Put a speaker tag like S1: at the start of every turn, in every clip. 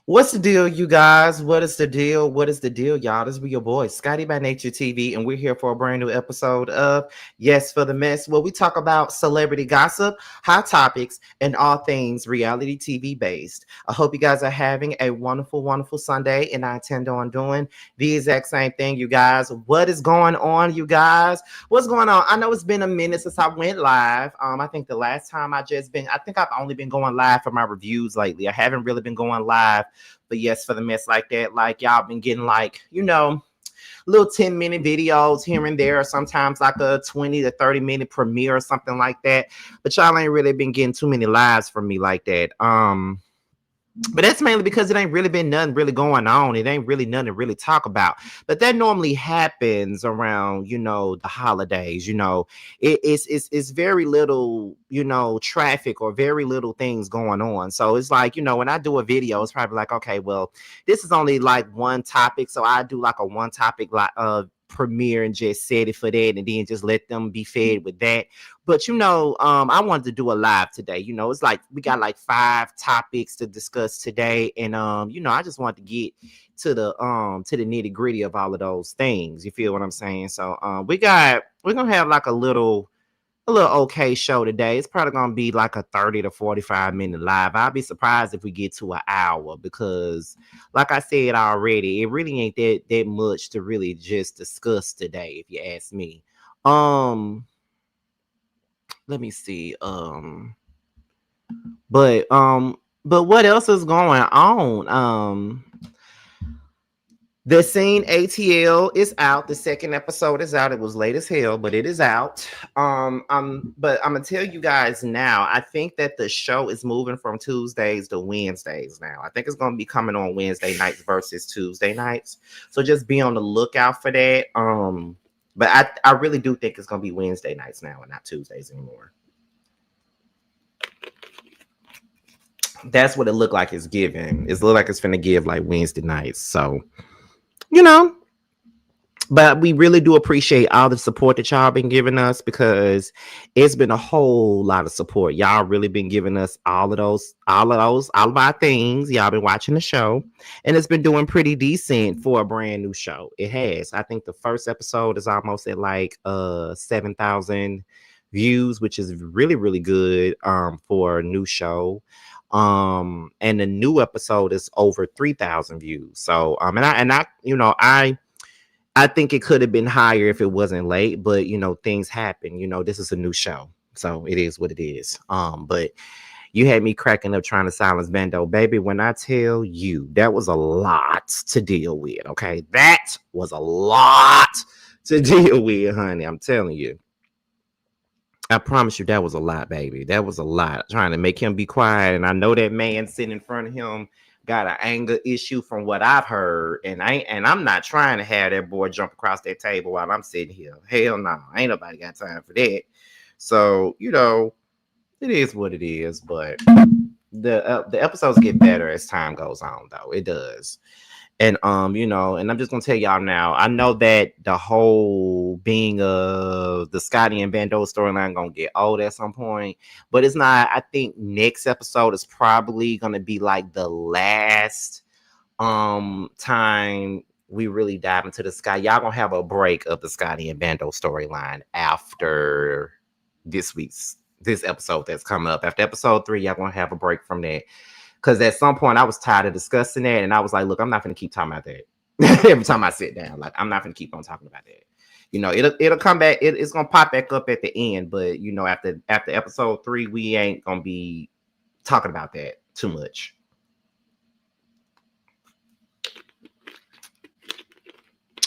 S1: What's the deal, you guys? What is the deal? What is the deal, y'all? This be your boy, Scotty by Nature TV, and we're here for a brand new episode of Yes for the Mess, where we talk about celebrity gossip, hot topics, and all things reality TV based. I hope you guys are having a wonderful, wonderful Sunday, and I intend on doing the exact same thing, you guys. What is going on, you guys? What's going on? I know it's been a minute since I went live. I think the last time I think I've only been going live for my reviews lately. I haven't really been going live. But yes, for the mess like that, like y'all been getting little 10-minute videos here and there, or sometimes like a 20 to 30-minute premiere or something like that. But y'all ain't really been getting too many lives from me like that. But that's mainly because it ain't really been nothing really going on. It ain't really nothing to really talk about. But that normally happens around, the holidays. It's very little, traffic or very little things going on. So it's like, when I do a video, it's probably like, okay, well, this is only like one topic. So I do like a one topic like premiere and just set it for that, and then just let them be fed with that. But I wanted to do a live today. It's like we got like 5 topics to discuss today, and I just want to get to the nitty gritty of all of those things. You feel what I'm saying? So we're gonna have like a little okay show today. It's probably gonna be like a 30 to 45-minute live. I'll be surprised if we get to an hour, because like I said already, it really ain't that much to really just discuss today, if you ask me. Let me see. But what else is going on? The Scene ATL is out. The second episode is out. It was late as hell, but it is out. But I'm gonna tell you guys now. I think that the show is moving from Tuesdays to Wednesdays now. I think it's gonna be coming on Wednesday nights versus Tuesday nights. So just be on the lookout for that. But I really do think it's gonna be Wednesday nights now and not Tuesdays anymore. That's what it looked like it's giving. It's look like it's finna give like Wednesday nights. So but we really do appreciate all the support that y'all been giving us, because it's been a whole lot of support. Y'all really been giving us all of our things. Y'all been watching the show, and it's been doing pretty decent for a brand new show. It has. I think the first episode is almost at like 7,000 views, which is really, really good for a new show. And the new episode is over 3,000 views. So I think it could have been higher if it wasn't late, but things happen. This is a new show, so it is what it is. But you had me cracking up trying to silence Bando, baby. When I tell you that was a lot to deal with, okay, that was a lot to deal with, honey. I'm telling you. I promise you that was a lot, baby. That was a lot. Trying to make him be quiet. And I know that man sitting in front of him got an anger issue from what I've heard. And I'm not trying to have that boy jump across that table while I'm sitting here. Hell no. Ain't nobody got time for that. So, it is what it is. But the episodes get better as time goes on, though. It does. And and I'm just gonna tell y'all now, I know that the whole being of the Scotty and Bando storyline gonna get old at some point, but it's not. I think next episode is probably gonna be like the last time we really dive into the Sky. Y'all gonna have a break of the Scotty and Bando storyline after this episode that's coming up. After episode 3, y'all gonna have a break from that. Because at some point I was tired of discussing that, and I was like, look, I'm not going to keep talking about that every time I sit down. Like, I'm not going to keep on talking about that. It'll come back. It's going to pop back up at the end. But, after episode 3, we ain't going to be talking about that too much.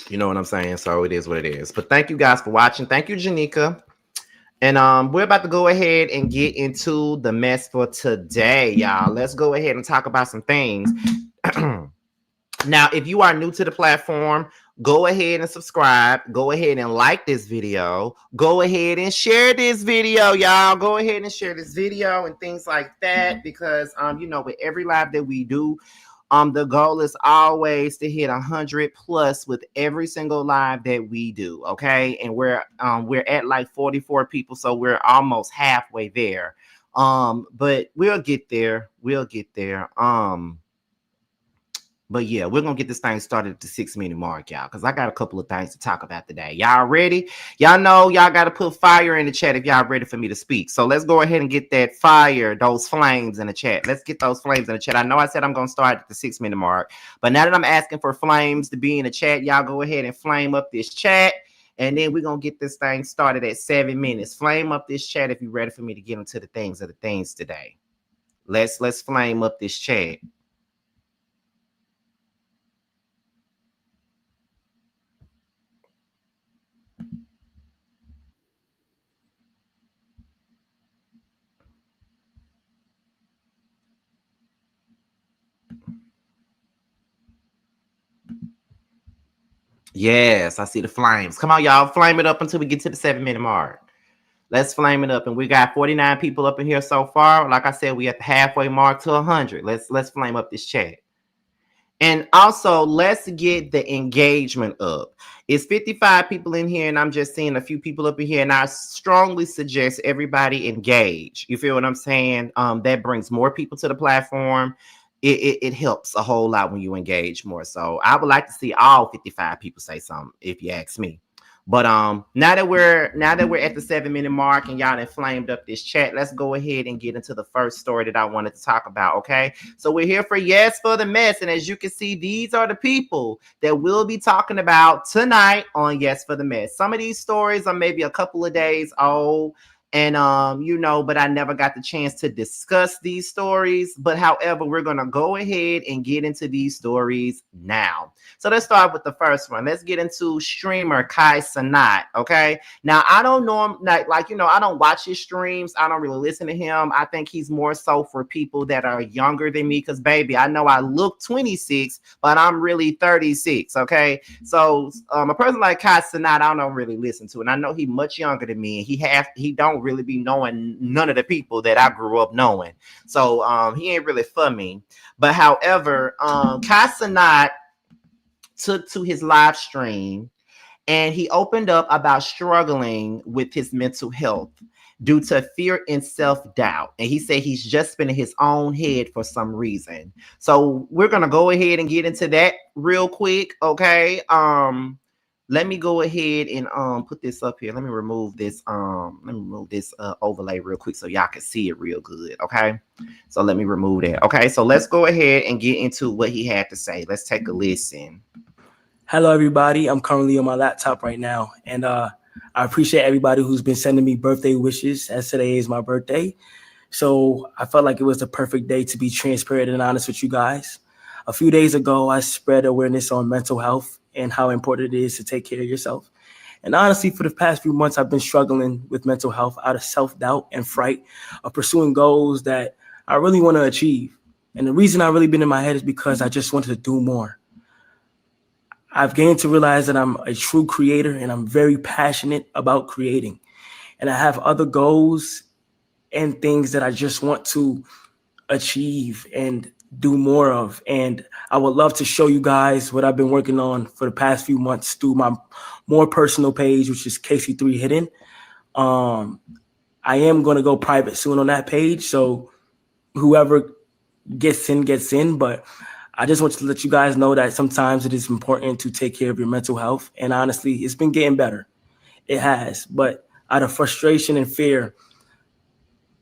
S1: You know what I'm saying? So it is what it is. But thank you guys for watching. Thank you, Janika. And we're about to go ahead and get into the mess for today, y'all. Let's go ahead and talk about some things. Now, if you are new to the platform, go ahead and subscribe. Go ahead and like this video. Go ahead and share this video, y'all. Go ahead and share this video and things like that, because with every live that we do, the goal is always to hit 100 plus with every single live that we do. Okay. And we're at like 44 people. So we're almost halfway there. But we'll get there. But yeah, we're gonna get this thing started at the 6 minute mark, y'all, because I got a couple of things to talk about today. Y'all ready? Y'all know y'all gotta put fire in the chat if y'all ready for me to speak. So let's go ahead and get that fire, those flames in the chat. Let's get those flames in the chat. I know I said I'm gonna start at the 6 minute mark, but now that I'm asking for flames to be in the chat, y'all go ahead and flame up this chat. And then we're gonna get this thing started at 7 minutes. Flame up this chat if you're ready for me to get into the things of the things today. Let's flame up this chat. Yes, I see the flames. Come on, y'all. Flame it up until we get to the 7 minute mark. Let's flame it up. And we got 49 people up in here so far. Like I said, we at the halfway mark to 100. Let's flame up this chat. And also, let's get the engagement up. It's 55 people in here, and I'm just seeing a few people up in here. And I strongly suggest everybody engage. You feel what I'm saying? That brings more people to the platform. It helps a whole lot when you engage more. So I would like to see all 55 people say something, if you ask me. But now that we're at the 7 minute mark and y'all have flamed up this chat, let's go ahead and get into the first story that I wanted to talk about. Okay, so we're here for Yes for the Mess, and as you can see, these are the people that we'll be talking about tonight on Yes for the Mess. Some of these stories are maybe a couple of days old, and but I never got the chance to discuss these stories. But however, we're gonna go ahead and get into these stories now. So let's start with the first one. Let's get into streamer Cenat. Okay, now I don't know him, I don't watch his streams. I don't really listen to him. I think he's more so for people that are younger than me, because baby, I know I look 26, but I'm really 36. Okay, so a person like Cenat, I don't really listen to, and I know he's much younger than me, and he don't really be knowing none of the people that I grew up knowing. So he ain't really for me. But however, Cenat took to his live stream and he opened up about struggling with his mental health due to fear and self-doubt. And he said he's just been in his own head for some reason. So we're going to go ahead and get into that real quick. Okay. Let me go ahead and put this up here. Let me remove this overlay real quick so y'all can see it real good. Okay. So let me remove that. Okay. So let's go ahead and get into what he had to say. Let's take a listen.
S2: Hello, everybody. I'm currently on my laptop right now, and I appreciate everybody who's been sending me birthday wishes, as today is my birthday. So I felt like it was the perfect day to be transparent and honest with you guys. A few days ago, I spread awareness on mental health and how important it is to take care of yourself. And honestly, for the past few months, I've been struggling with mental health out of self-doubt and fright of pursuing goals that I really want to achieve. And the reason I've really been in my head is because I just wanted to do more. I've gained to realize that I'm a true creator and I'm very passionate about creating. And I have other goals and things that I just want to achieve and do more of. And I would love to show you guys what I've been working on for the past few months through my more personal page, which is KC3 Hidden. I am going to go private soon on that page. So whoever gets in, but I just want to let you guys know that sometimes it is important to take care of your mental health. And honestly, it's been getting better. It has. But out of frustration and fear,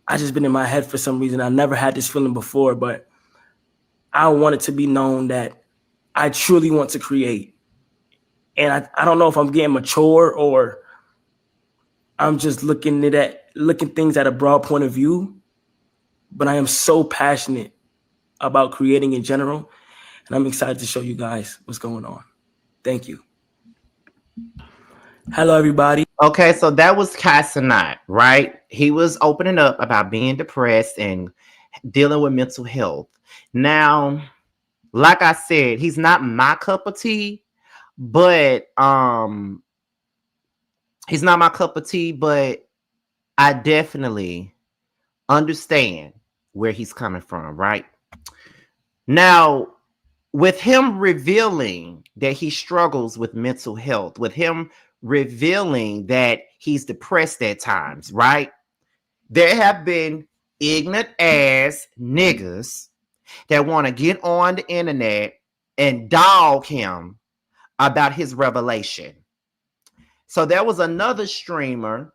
S2: I just been in my head for some reason. I never had this feeling before, but I want it to be known that I truly want to create. And I don't know if I'm getting mature or I'm just looking things at a broad point of view, but I am so passionate about creating in general. And I'm excited to show you guys what's going on. Thank you. Hello, everybody.
S1: Okay, so that was Cenat, right? He was opening up about being depressed and dealing with mental health. Now, like I said, he's not my cup of tea, but he's not my cup of tea, but I definitely understand where he's coming from, right? Now, with him revealing that he struggles with mental health, with him revealing that he's depressed at times, right? There have been ignorant ass niggas that want to get on the internet and dog him about his revelation. So there was another streamer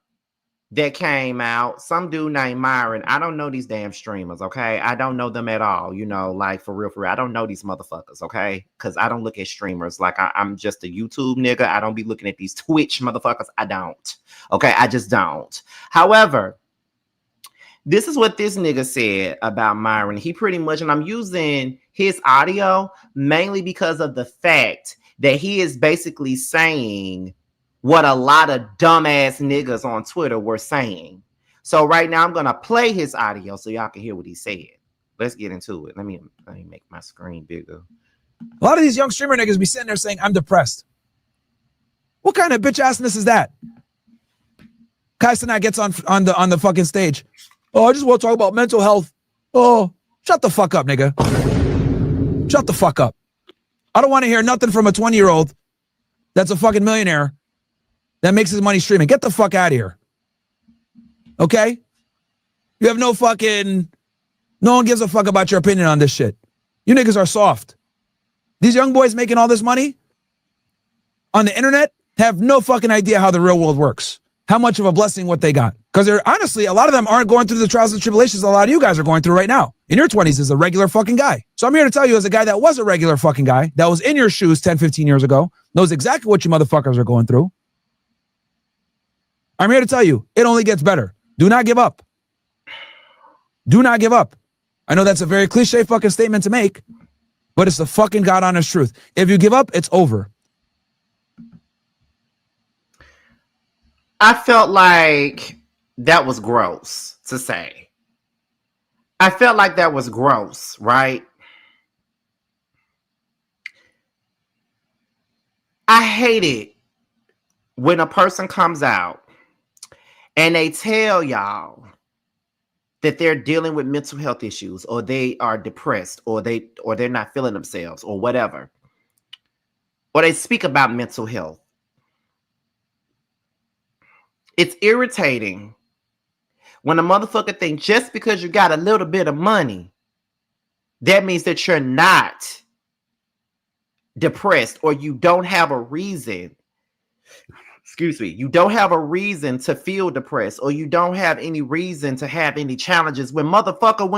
S1: that came out, some dude named Myron. I don't know these damn streamers, okay? I don't know them at all, you know, like for real, for real. I don't know these motherfuckers, okay? Because I don't look at streamers like I'm just a YouTube nigga. I don't be looking at these Twitch motherfuckers. I don't, okay? I just don't. However, this is what this nigga said about Myron. He pretty much, and I'm using his audio mainly because of the fact that he is basically saying what a lot of dumbass niggas on Twitter were saying. So right now I'm gonna play his audio so y'all can hear what he said. Let's get into it. Let me make my screen bigger.
S3: A lot of these young streamer niggas be sitting there saying, I'm depressed. What kind of bitch assness is that? Cenat gets on the fucking stage. Oh, I just want to talk about mental health. Oh, shut the fuck up, nigga. Shut the fuck up. I don't want to hear nothing from a 20-year-old that's a fucking millionaire that makes his money streaming. Get the fuck out of here. Okay? You have no one gives a fuck about your opinion on this shit. You niggas are soft. These young boys making all this money on the internet have no fucking idea how the real world works. How much of a blessing what they got. Because they're honestly, a lot of them aren't going through the trials and tribulations a lot of you guys are going through right now. In your 20s as a regular fucking guy. So I'm here to tell you as a guy that was a regular fucking guy, that was in your shoes 10, 15 years ago, knows exactly what you motherfuckers are going through. I'm here to tell you, it only gets better. Do not give up. Do not give up. I know that's a very cliche fucking statement to make, but it's the fucking God honest truth. If you give up, it's over.
S1: I felt like that was gross to say. I felt like that was gross, right? I hate it when a person comes out and they tell y'all that they're dealing with mental health issues, or they are depressed, or they're not feeling themselves, or whatever. Or they speak about mental health. It's irritating when a motherfucker thinks just because you got a little bit of money, that means that you're not depressed, or you don't have a reason. You don't have a reason to feel depressed, or you don't have any reason to have any challenges. When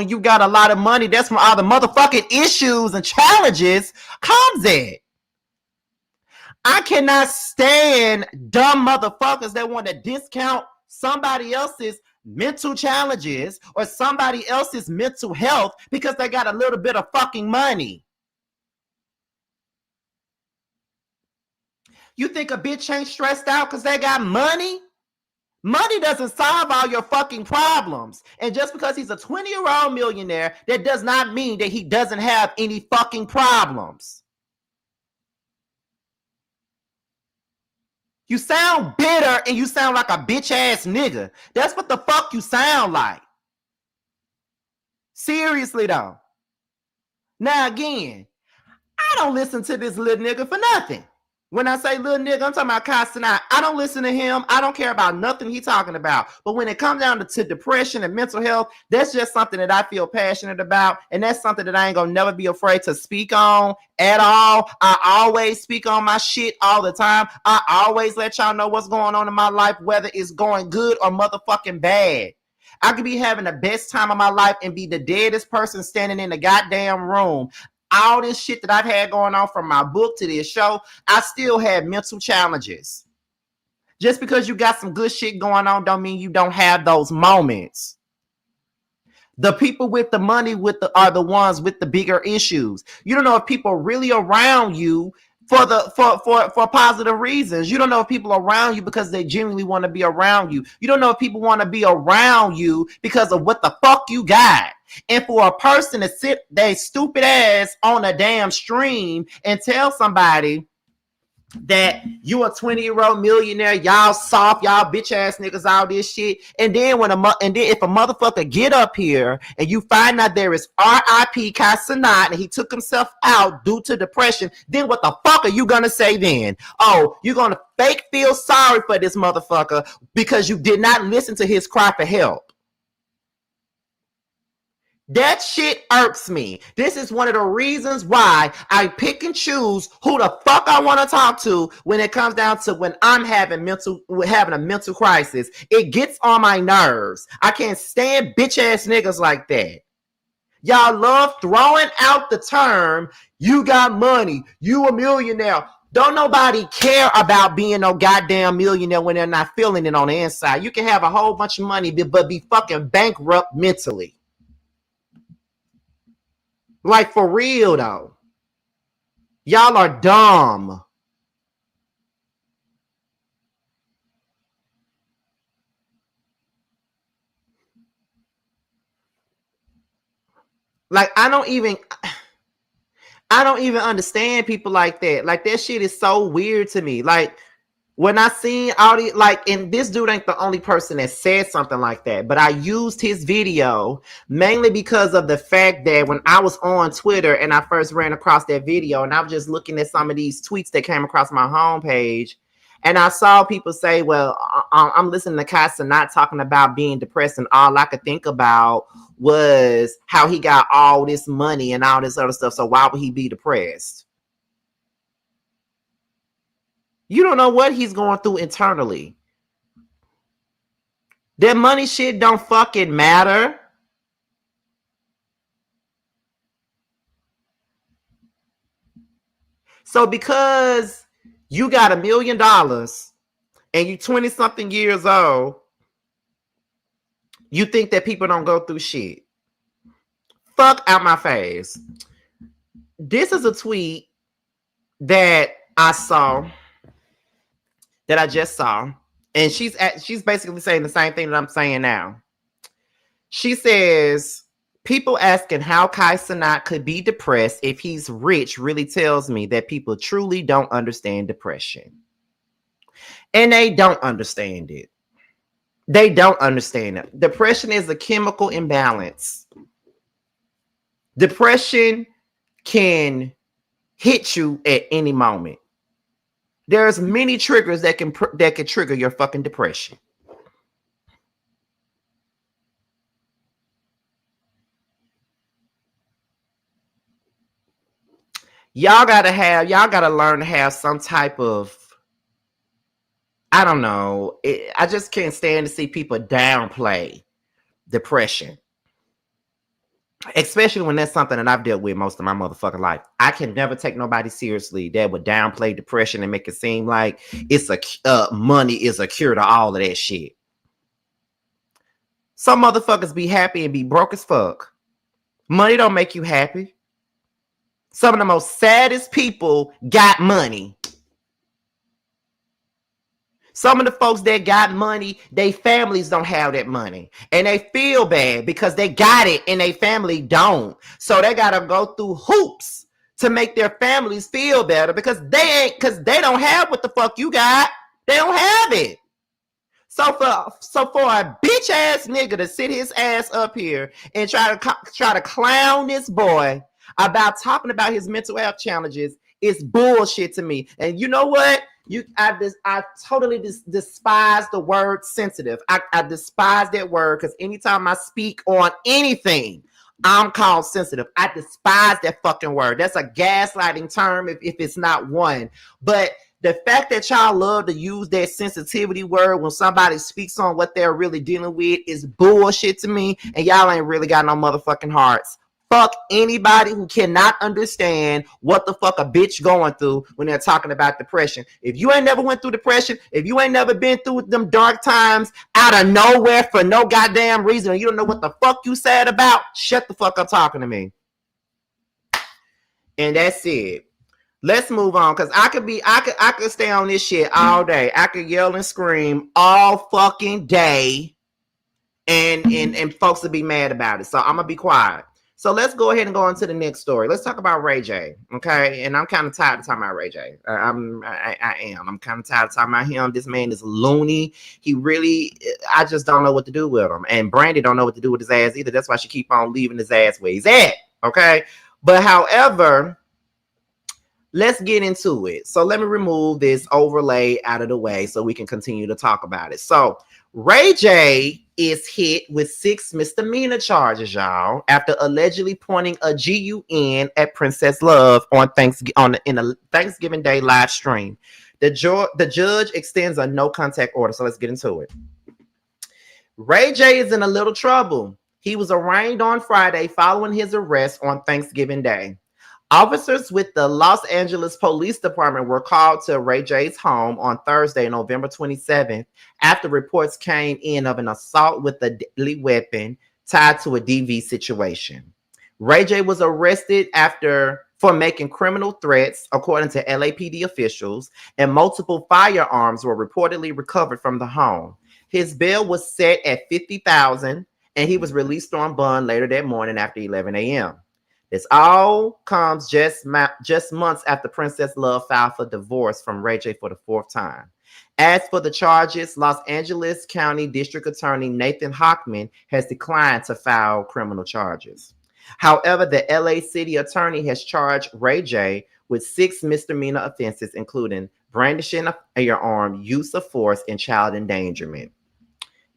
S1: you got a lot of money, that's where all the motherfucking issues and challenges comes at. I cannot stand dumb motherfuckers that want to discount somebody else's mental challenges or somebody else's mental health because they got a little bit of fucking money. You think a bitch ain't stressed out because they got money? Money doesn't solve all your fucking problems. And just because he's a 20-year-old millionaire, that does not mean that he doesn't have any fucking problems. You sound bitter and you sound like a bitch ass nigga. That's what the fuck you sound like. Seriously though. Now again, I don't listen to this little nigga for nothing. When I say little nigga, I'm talking about Cenat. I don't listen to him. I don't care about nothing he's talking about. But when it comes down to depression and mental health, that's just something that I feel passionate about. And that's something that I ain't gonna never be afraid to speak on at all. I always speak on my shit all the time. I always let y'all know what's going on in my life, whether it's going good or motherfucking bad. I could be having the best time of my life and be the deadest person standing in the goddamn room. All this shit that I've had going on from my book to this show, I still have mental challenges. Just because you got some good shit going on don't mean you don't have those moments. The people with the money are the ones with the bigger issues. You don't know if people are really around you for positive reasons. You don't know if people are around you because they genuinely want to be around you. You don't know if people want to be around you because of what the fuck you got. And for a person to sit their stupid ass on a damn stream and tell somebody that you a 20-year-old millionaire, y'all soft, y'all bitch ass niggas, all this shit. And then if a motherfucker get up here and you find out there is R.I.P. Cenat and he took himself out due to depression, then what the fuck are you gonna say then? Oh, you're gonna fake feel sorry for this motherfucker because you did not listen to his cry for help. That shit irks me. This is one of the reasons why I pick and choose who the fuck I want to talk to when it comes down to when I'm having a mental crisis. It gets on my nerves. I can't stand bitch ass niggas like that. Y'all love throwing out the term, you got money, you a millionaire. Don't nobody care about being no goddamn millionaire when they're not feeling it on the inside. You can have a whole bunch of money, but be fucking bankrupt mentally. Like, for real, though. Y'all are dumb. Like, I don't even understand people like that. Like, that shit is so weird to me. Like, when I seen all the, like, and this dude ain't the only person that said something like that, but I used his video mainly because of the fact that when I was on Twitter and I first ran across that video and I was just looking at some of these tweets that came across my homepage, and I saw people say, well, I'm listening to Cenat talking about being depressed, and all I could think about was how he got all this money and all this other stuff, so why would he be depressed? You don't know what he's going through internally. That money shit don't fucking matter. So because you got $1 million and you 20 something years old, you think that people don't go through shit. Fuck out my face. This is a tweet that I saw, that I just saw, and she's basically saying the same thing that I'm saying now. She says, people asking how Cenat could be depressed if he's rich really tells me that people truly don't understand depression. And they don't understand it. They don't understand it. Depression is a chemical imbalance. Depression can hit you at any moment. There's many triggers that can trigger your fucking depression. Y'all gotta learn to have some type of, I don't know. I just can't stand to see people downplay depression. Especially when that's something that I've dealt with most of my motherfucking life. I can never take nobody seriously that would downplay depression and make it seem like it's money is a cure to all of that shit. Some motherfuckers be happy and be broke as fuck. Money don't make you happy. Some of the most saddest people got money. Some of the folks that got money, their families don't have that money. And they feel bad because they got it and their family don't. So they got to go through hoops to make their families feel better because they don't have what the fuck you got. They don't have it. So for a bitch ass nigga to sit his ass up here and try to clown this boy about talking about his mental health challenges is bullshit to me. And you know what? I totally despise the word sensitive. I despise that word because anytime I speak on anything, I'm called sensitive. I despise that fucking word. That's a gaslighting term if it's not one. But the fact that y'all love to use that sensitivity word when somebody speaks on what they're really dealing with is bullshit to me. And y'all ain't really got no motherfucking hearts. Fuck anybody who cannot understand what the fuck a bitch going through when they're talking about depression. If you ain't never went through depression, if you ain't never been through them dark times out of nowhere for no goddamn reason, and you don't know what the fuck you sad about, shut the fuck up talking to me. And that's it. Let's move on, because I could stay on this shit all day. I could yell and scream all fucking day, and folks would be mad about it. So I'm gonna be quiet. So let's go ahead and go on to the next story. Let's talk about Ray J. Okay, and I'm kind of tired of talking about Ray J. I am. I'm kind of tired of talking about him. This man is loony. He really, I just don't know what to do with him. And Brandy don't know what to do with his ass either. That's why she keep on leaving his ass where he's at. Okay, but however, let's get into it. So let me remove this overlay out of the way so we can continue to talk about it. So Ray J is hit with 6 misdemeanor charges, y'all, after allegedly pointing a GUN at Princess Love on in a Thanksgiving Day live stream. The judge extends a no contact order, so let's get into it. Ray J is in a little trouble. He was arraigned on Friday following his arrest on Thanksgiving Day. Officers with the Los Angeles Police Department were called to Ray J's home on Thursday, November 27th, after reports came in of an assault with a deadly weapon tied to a DV situation. Ray J was arrested for making criminal threats, according to LAPD officials, and multiple firearms were reportedly recovered from the home. His bail was set at $50,000, and he was released on bond later that morning after 11 a.m. This all comes just months after Princess Love filed for divorce from Ray J for the 4th time. As for the charges, Los Angeles County District Attorney Nathan Hochman has declined to file criminal charges. However, the LA City Attorney has charged Ray J with 6 misdemeanor offenses, including brandishing a firearm, use of force, and child endangerment.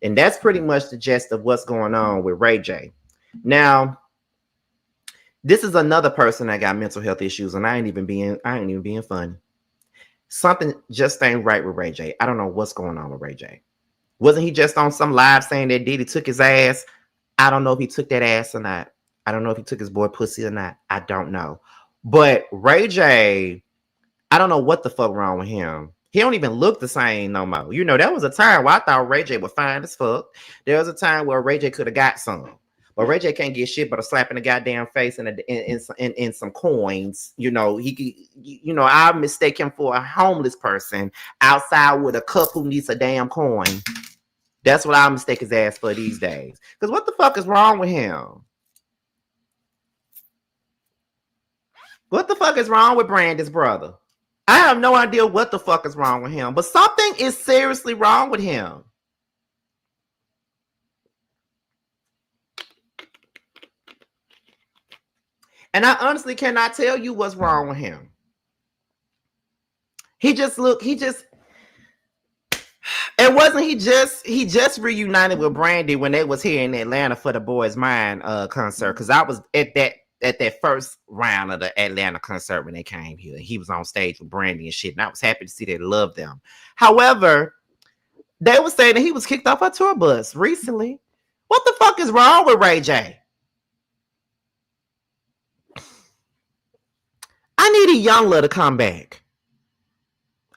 S1: And that's pretty much the gist of what's going on with Ray J. Now, this is another person that got mental health issues, and I ain't even being funny. Something just ain't right with Ray J. I don't know what's going on with Ray J. Wasn't he just on some live saying that Diddy took his ass? I don't know if he took that ass or not. I don't know if he took his boy pussy or not. I don't know. But Ray J, I don't know what the fuck wrong with him. He don't even look the same no more. You know, there was a time where I thought Ray J was fine as fuck. There was a time where Ray J could have got some. But Ray J can't get shit but a slap in the goddamn face and some coins. You know, I mistake him for a homeless person outside with a cup who needs a damn coin. That's what I mistake his ass for these days. Because what the fuck is wrong with him? What the fuck is wrong with Brandon's brother? I have no idea what the fuck is wrong with him, but something is seriously wrong with him. And I honestly cannot tell you what's wrong with him. It wasn't he just reunited with Brandy when they was here in Atlanta for the Boys Mind concert, because I was at that first round of the Atlanta concert when they came here. He was on stage with Brandy and shit, and I was happy to see they loved them. However, they were saying that he was kicked off a tour bus recently. What the fuck is wrong with Ray J? I need E Youngler to come back.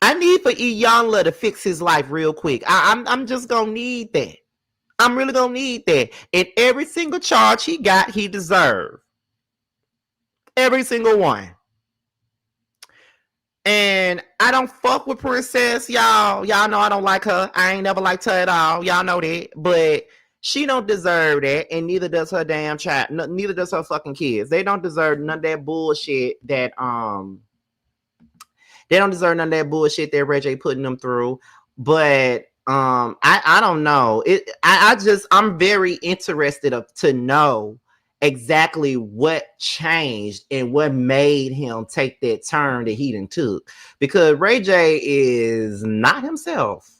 S1: I need for E Youngler to fix his life real quick. I'm just gonna need that. I'm really gonna need that. And every single charge he got, he deserved. Every single one. And I don't fuck with Princess, y'all. Y'all know I don't like her. I ain't never liked her at all. Y'all know that. But she don't deserve that, and neither does her damn child. Neither does her fucking kids. They don't deserve none of that bullshit that They don't deserve none of that bullshit that Ray J putting them through. But I don't know. I'm very interested to know exactly what changed and what made him take that turn that he done took. Because Ray J is not himself.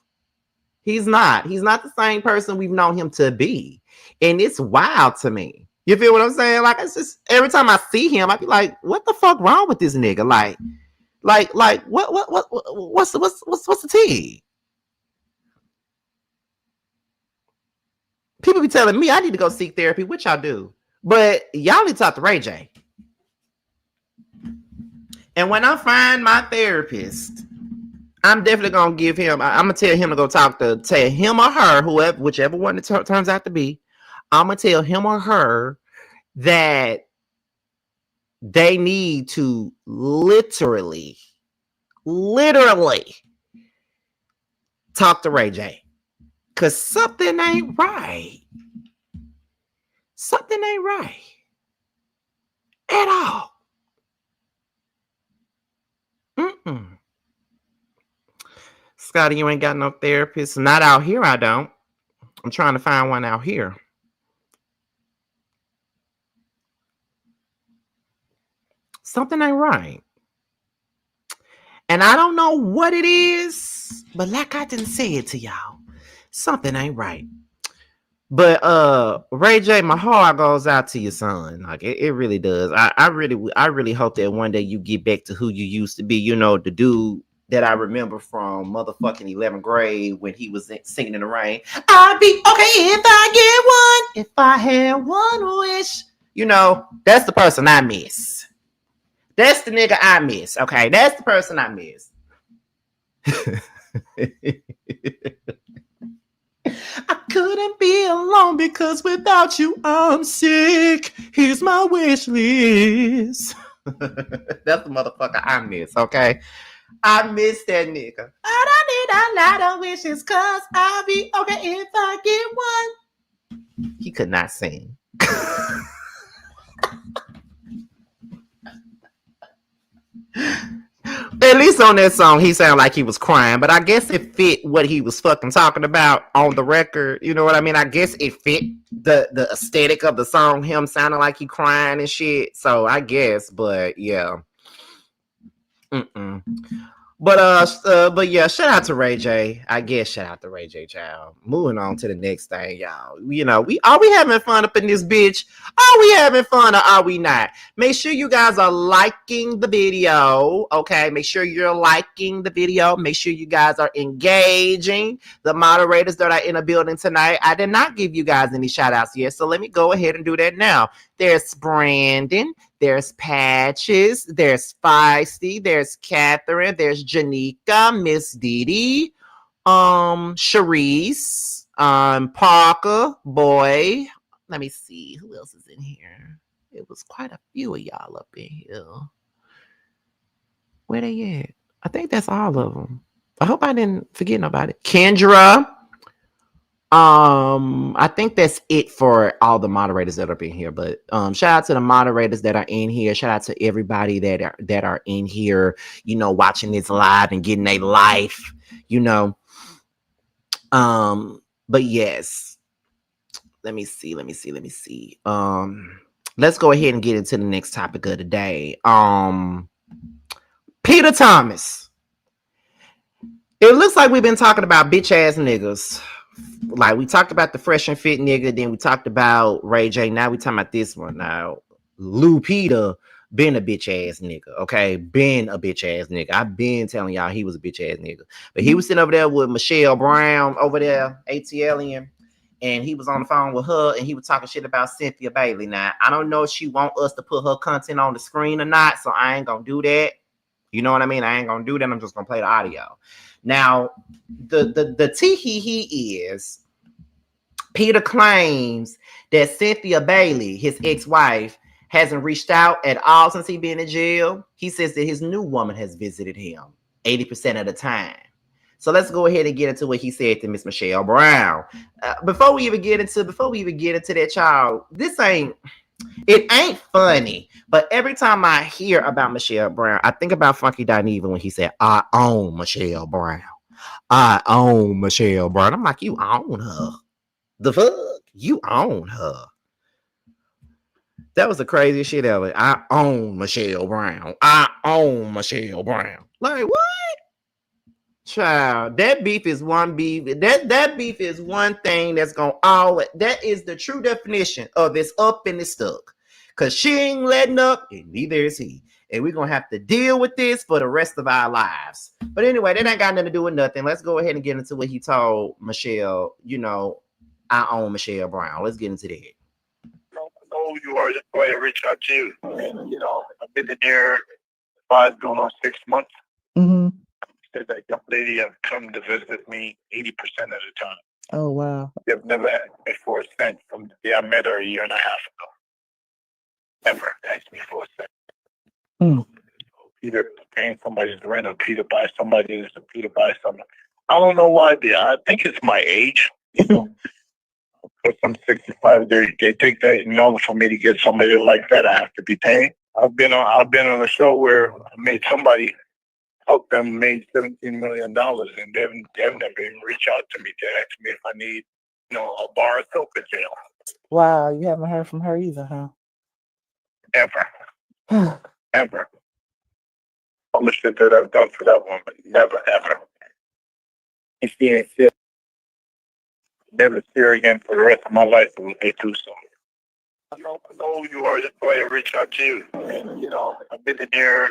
S1: He's not the same person we've known him to be. And it's wild to me. You feel what I'm saying? Like, it's just every time I see him, I be like, what the fuck wrong with this nigga? Like what's the tea? People be telling me I need to go seek therapy, which I do. But y'all need to talk to Ray J. And when I find my therapist, I'm definitely gonna give him. I'm gonna tell him to go tell him or her, whichever one it turns out to be. I'm gonna tell him or her that they need to literally talk to Ray J, because something ain't right. Something ain't right at all. Scotty, you ain't got no therapist. Not out here, I don't. I'm trying to find one out here. Something ain't right. And I don't know what it is, but like I didn't say it to y'all, Something ain't right. But Ray J, my heart goes out to your son. Like it really does. I really hope that one day you get back to who you used to be. You know, the dude that I remember from motherfucking 11th grade when he was singing in the rain. I'd be okay if I get one, if I had one wish. You know, that's the person I miss. That's the nigga I miss. Okay, that's the person I miss. I couldn't be alone because without you, I'm sick. Here's my wish list. That's the motherfucker I miss, okay? I miss that nigga. I don't need a lot of wishes because I'll be okay if I get one. He could not sing. At least on that song, he sounded like he was crying, but I guess it fit what he was fucking talking about on the record. You know what I mean? I guess it fit the aesthetic of the song, him sounding like he crying and shit. So I guess, but yeah. But yeah, shout out to Ray J. I guess shout out to Ray J, child. Moving on to the next thing, y'all. You know, we having fun up in this bitch? Are we having fun or are we not? Make sure you guys are liking the video. Okay, make sure you're liking the video. Make sure you guys are engaging the moderators that are in the building tonight. I did not give you guys any shout outs yet, so let me go ahead and do that now. There's Brandon. There's Patches, there's Feisty, there's Catherine, there's Janika, Miss Didi, Sharice, Parker, Boy. Let me see who else is in here. It was quite a few of y'all up in here. Where they at? I think that's all of them. I hope I didn't forget nobody. Kendra. I think that's it for all the moderators that are in here. But shout out to the moderators that are in here. Shout out to everybody that are in here, you know, watching this live and getting a life, you know. But yes. Let me see. Let's go ahead and get into the next topic of the day. Peter Thomas. It looks like we've been talking about bitch ass niggas. Like we talked about the fresh and fit nigga, then we talked about Ray J. Now we talking about this one. Now, Lou Peter been a bitch ass nigga. Okay, been a bitch ass nigga. I've been telling y'all he was a bitch ass nigga. But he was sitting over there with Michelle Brown over there, ATLian, and he was on the phone with her, and he was talking shit about Cynthia Bailey. Now I don't know if she want us to put her content on the screen or not, so I ain't gonna do that. You know what I mean? I ain't gonna do that. I'm just gonna play the audio. Now, the tee-hee-hee is Peter claims that Cynthia Bailey, his ex-wife, hasn't reached out at all since he been in jail. He says that his new woman has visited him 80% of the time. So let's go ahead and get into what he said to Miss Michelle Brown. Before we even get into that, child, it ain't funny, but every time I hear about Michelle Brown, I think about Funky Dineva when he said, I own Michelle Brown. I own Michelle Brown. I'm like, you own her. The fuck? You own her. That was the craziest shit ever. I own Michelle Brown. I own Michelle Brown. Like, what? Child, that beef is one beef. That beef is one thing that's gonna always. That is the true definition of it's up and it's stuck. Cause she ain't letting up, and neither is he. And we're gonna have to deal with this for the rest of our lives. But anyway, that ain't got nothing to do with nothing. Let's go ahead and get into what he told Michelle. You know, I own Michelle Brown. Let's get into that.
S4: Oh, you are just going to reach out to you. You know, I've been in here 5 going on 6 months.
S5: Mm-hmm.
S4: Said that young lady have come to visit me 80% of the time.
S5: Oh, wow.
S4: They've never asked me for a cent from the day I met her a year and a half ago. Never asked me for a cent.
S5: Mm.
S4: Peter paying somebody's rent, or Peter buy somebody this, or Peter buy something. I don't know why. I think it's my age. You know, because I'm 65. They think that in order for me to get somebody like that, I have to be paying. I've been on a show where I made somebody help them made $17 million, and they've never even reached out to me to ask me if I need, you know, a bar of soap in jail.
S5: Wow, you haven't heard from her either, huh?
S4: Ever. Ever. All the shit that I've done for that woman, never, ever. And she ain't shit. never see her again for the rest of my life if they do so. I know you are. That's why I reached out to you. And, I've been in there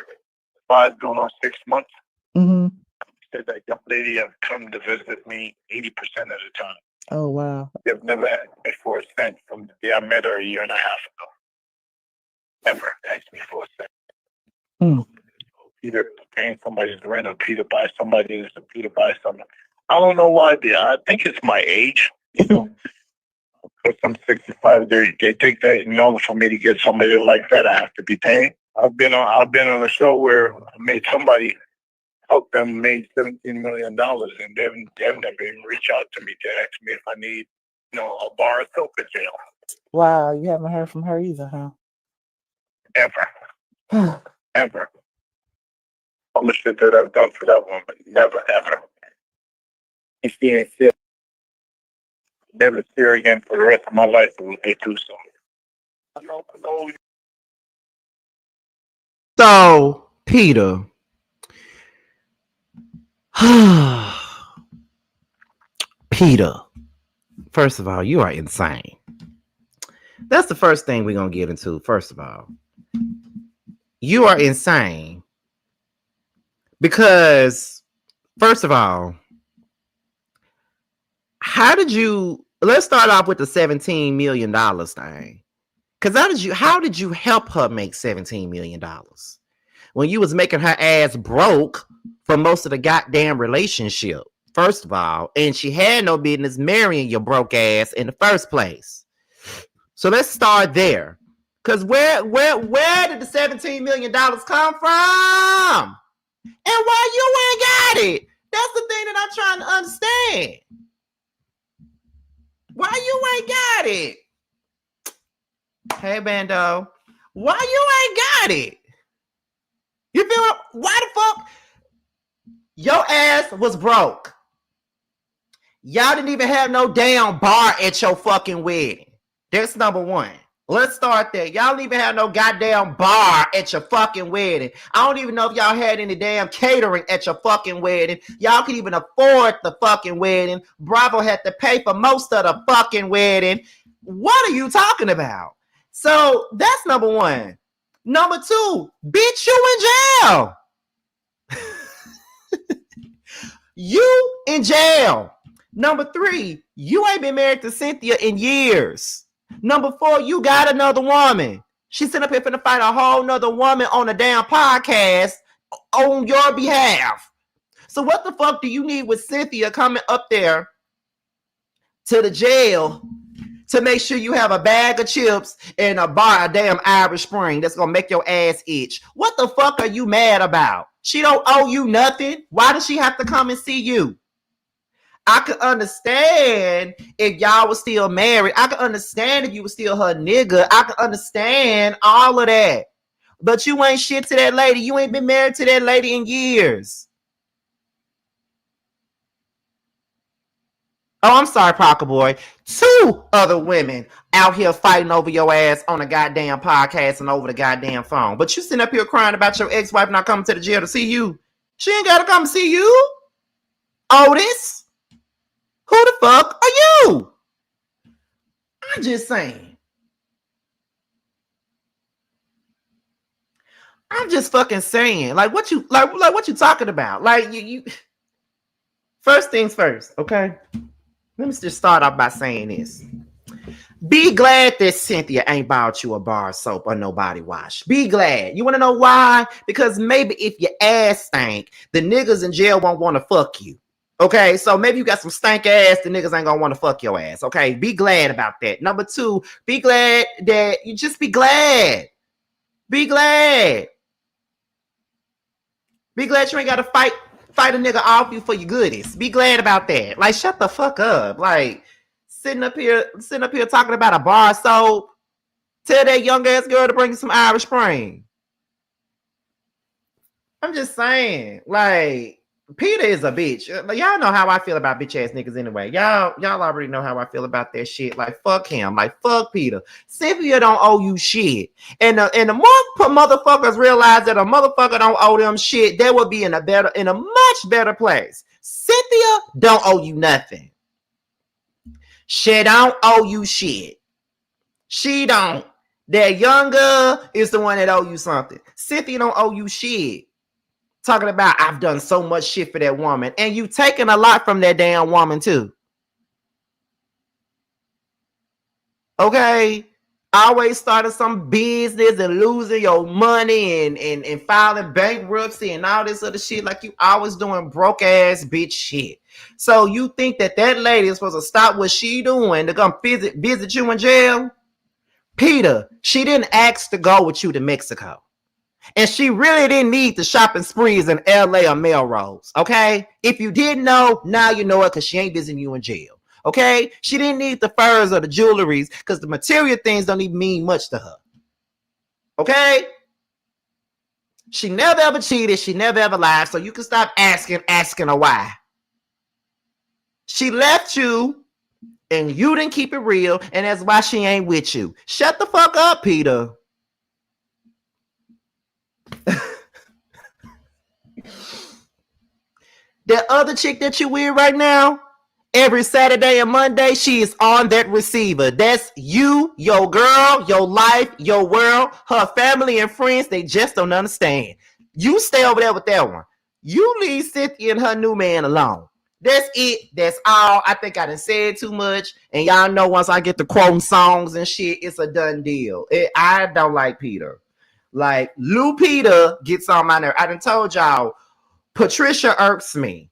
S4: going on 6 months.
S5: Mm-hmm.
S4: Said that young lady have come to visit me 80% of the time.
S5: Oh, wow.
S4: They've never asked me for a cent from the day I met her a year and a half ago. Never asked me for a cent.
S5: Mm.
S4: Peter paying somebody's rent or Peter buy somebody this or Peter buy something. I don't know why. I think it's my age. Because I'm 65, they think that for me to get somebody like that, I have to be paying. I've been on a show where I made somebody help them made $17 million, and they've never even reached out to me to ask me if I need, a bar of soap in jail.
S5: Wow, you haven't heard from her either, huh?
S4: Ever. Ever. All the shit that I've done for that woman, never, ever. If she ain't shit, never see her again for the rest of my life if they do so. I know.
S1: So, Peter. Peter. First of all, you are insane. That's the first thing we're going to get into. First of all, you are insane. Because, first of all, let's start off with the $17 million thing. Because how did you help her make $17 million? When you was making her ass broke for most of the goddamn relationship, first of all, and she had no business marrying your broke ass in the first place. So let's start there. Because where did the $17 million come from? And why you ain't got it? That's the thing that I'm trying to understand. Why you ain't got it? Hey, Bando. Why you ain't got it? You feel what? Why the fuck? Your ass was broke. Y'all didn't even have no damn bar at your fucking wedding. That's number one. Let's start there. Y'all don't even have no goddamn bar at your fucking wedding. I don't even know if y'all had any damn catering at your fucking wedding. Y'all could even afford the fucking wedding. Bravo had to pay for most of the fucking wedding. What are you talking about? So that's number one. Number two, bitch, you in jail. You in jail. Number three, you ain't been married to Cynthia in years. Number four, you got another woman. She sitting up here finna fight a whole nother woman on a damn podcast on your behalf. So what the fuck do you need with Cynthia coming up there to the jail to make sure you have a bag of chips and a damn Irish Spring that's gonna make your ass itch? What the fuck are you mad about? She don't owe you nothing. Why does she have to come and see you? I could understand if y'all was still married. I could understand if you was still her nigga. I could understand all of that. But you ain't shit to that lady. You ain't been married to that lady in years. Oh, I'm sorry, Parker Boy. 2 other women out here fighting over your ass on a goddamn podcast and over the goddamn phone. But you sitting up here crying about your ex-wife not coming to the jail to see you. She ain't got to come see you. Otis. Who the fuck are you? I'm just saying. I'm just fucking saying. Like what you what you talking about? Like you first things first, okay? Let me just start off by saying this. Be glad that Cynthia ain't bought you a bar of soap or no body wash. Be glad. You want to know why? Because maybe if your ass stank, the niggas in jail won't want to fuck you. Okay, so maybe you got some stank ass, the niggas ain't gonna want to fuck your ass. Okay, be glad about that. Number 2, be glad that you just be glad. Be glad. Be glad you ain't gotta fight a nigga off you for your goodies. Be glad about that. Like, shut the fuck up. Like, sitting up here talking about a bar of soap. Tell that young ass girl to bring you some Irish Spring. I'm just saying, like, Peter is a bitch. Y'all know how I feel about bitch ass niggas anyway. Y'all already know how I feel about that shit. Like, fuck him. Like, fuck Peter. Cynthia don't owe you shit. And the more motherfuckers realize that a motherfucker don't owe them shit, they will be in a much better place. Cynthia don't owe you nothing. She don't owe you shit. She don't. That young girl is the one that owe you something. Cynthia don't owe you shit. Talking about I've done so much shit for that woman. And you taking a lot from that damn woman too. Okay? Always starting some business and losing your money and filing bankruptcy and all this other shit. Like you always doing broke ass bitch shit. So you think that lady is supposed to stop what she doing to come visit you in jail? Peter, she didn't ask to go with you to Mexico. And she really didn't need the shopping sprees in LA or Melrose. Okay? If you didn't know, now you know it because she ain't visiting you in jail. Okay? She didn't need the furs or the jewelries because the material things don't even mean much to her. Okay? She never ever cheated. She never ever lied. So you can stop asking her why. She left you and you didn't keep it real, and that's why she ain't with you. Shut the fuck up, Peter. That other chick that you with right now, every Saturday and Monday, she is on that receiver. That's you, your girl, your life, your world, her family and friends. They just don't understand. You stay over there with that one. You leave Cynthia and her new man alone. That's it. That's all. I think I done said too much. And y'all know once I get to quoting songs and shit, it's a done deal. I don't like Peter. Like, Lou Peter gets on my nerve. I done told y'all, Patricia irks me.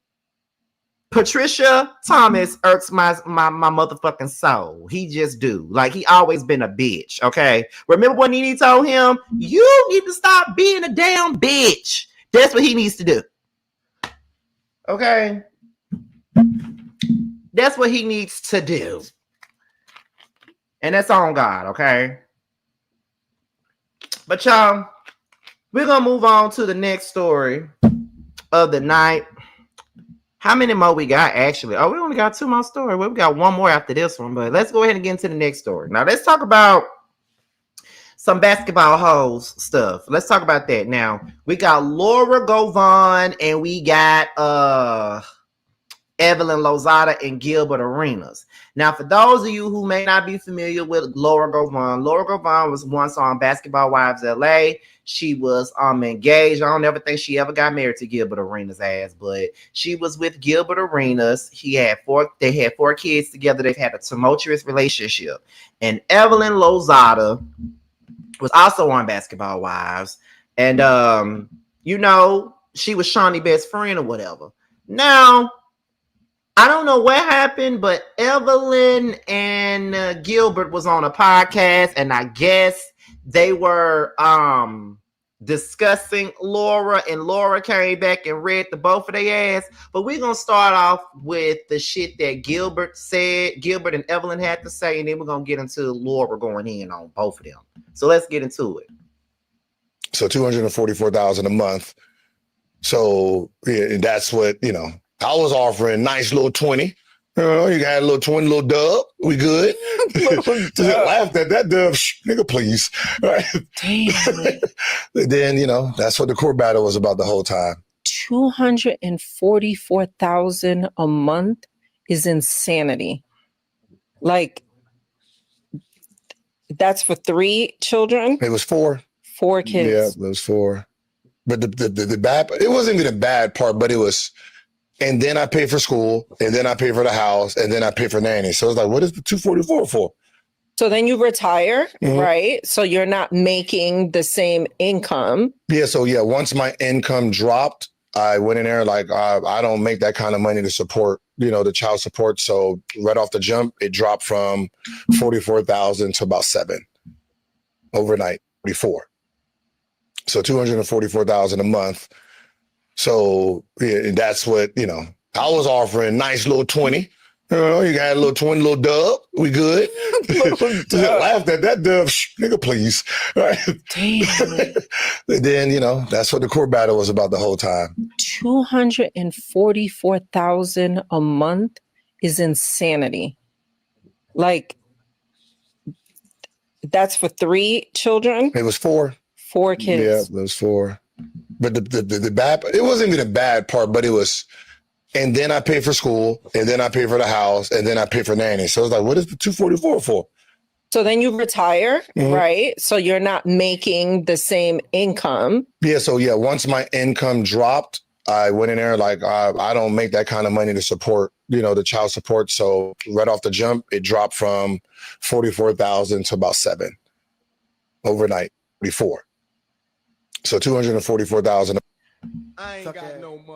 S1: Patricia Thomas irks my motherfucking soul. He just do. Like, he always been a bitch, okay? Remember when Nene told him, you need to stop being a damn bitch. That's what he needs to do. Okay? That's what he needs to do. And that's on God, okay? But y'all, we're going to move on to the next story of the night. How many more we got, actually? Oh, we only got 2 more stories. Well, we got 1 more after this one, but let's go ahead and get into the next story. Now, let's talk about some basketball hoes stuff. Let's talk about that. Now, we got Laura Govan and we got Evelyn Lozada and Gilbert Arenas. Now, for those of you who may not be familiar with Laura Govan was once on Basketball Wives LA. She was engaged. I don't ever think she ever got married to Gilbert Arenas' ass, but she was with Gilbert Arenas. They had 4 kids together. They've had a tumultuous relationship. And Evelyn Lozada was also on Basketball Wives. And she was Shaunie's best friend or whatever. Now, I don't know what happened, but Evelyn and Gilbert was on a podcast, and I guess they were discussing Laura, and Laura came back and read the both of their ass. But we're going to start off with the shit that Gilbert and Evelyn had to say, and then we're going to get into Laura going in on both of them. So let's get into it.
S6: So $244,000 a month. So yeah, that's what, I was offering nice little 20. You got a little 20, little dub. We good. Laughed at that dub. Nigga, please. Right.
S7: Damn.
S6: Then, that's what the court battle was about the whole time.
S7: $244,000 a month is insanity. Like, that's for 3 children?
S6: It was 4.
S7: 4 kids.
S6: Yeah, it was 4. But the bad, it wasn't even the bad part, but it was, and then I pay for school, and then I pay for the house, and then I pay for nanny. So it's like, what is the 244 for?
S7: So then you retire, right? So you're not making the same income.
S6: Yeah. So yeah, once my income dropped, I went in there like, I don't make that kind of money to support, the child support. So right off the jump, it dropped from 44,000 to about 7 overnight, 44. So $244,000 a month. So yeah, that's what, I was offering nice little 20. You got a little 20, little dub. We good. Laughed at that dub. Nigga, please. Right.
S7: Damn.
S6: Then, that's what the court battle was about the whole time.
S7: $244,000 a month is insanity. Like, that's for 3 children?
S6: It was 4.
S7: 4 kids.
S6: Yeah, it was 4. But the bad, it wasn't even the bad part, but it was, and then I pay for school, and then I pay for the house, and then I pay for nanny. So it's like, what is the 244 for?
S7: So then you retire,
S6: Mhm.
S7: right? So you're not making the same income.
S6: Yeah. So yeah, once my income dropped, I went in there like I don't make that kind of money to support, the child support. So right off the jump, it dropped from 44,000 to about 7 overnight before. So 244,000.